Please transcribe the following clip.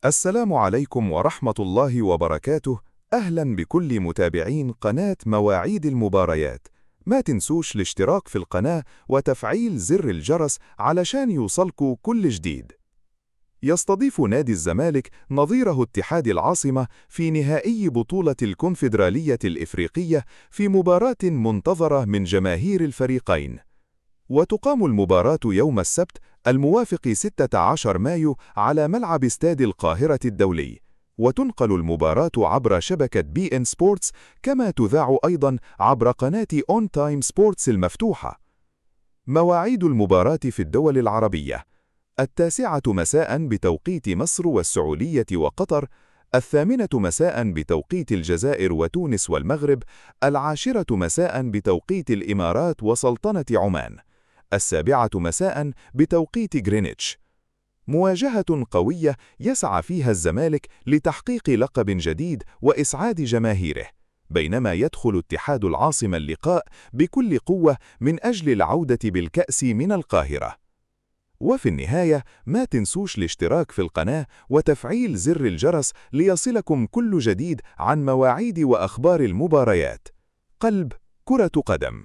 السلام عليكم ورحمة الله وبركاته. أهلا بكل متابعين قناة مواعيد المباريات. ما تنسوش الاشتراك في القناة وتفعيل زر الجرس علشان يوصلكوا كل جديد. يستضيف نادي الزمالك نظيره اتحاد العاصمة في نهائي بطولة الكونفدرالية الإفريقية في مباراة منتظرة من جماهير الفريقين. وتقام المباراة يوم السبت الموافق 16 مايو على ملعب استاد القاهرة الدولي، وتنقل المباراة عبر شبكة بي إن سبورتس، كما تذاع أيضا عبر قناة أون تايم سبورتس المفتوحة. مواعيد المباراة في الدول العربية: 9 مساء بتوقيت مصر والسعودية وقطر، 8 مساء بتوقيت الجزائر وتونس والمغرب، 10 مساء بتوقيت الإمارات وسلطنة عمان، 7 مساء بتوقيت غرينتش. مواجهة قوية يسعى فيها الزمالك لتحقيق لقب جديد وإسعاد جماهيره، بينما يدخل اتحاد العاصمة اللقاء بكل قوة من أجل العودة بالكأس من القاهرة. وفي النهاية ما تنسوش الاشتراك في القناة وتفعيل زر الجرس ليصلكم كل جديد عن مواعيد وأخبار المباريات. قلب كرة قدم.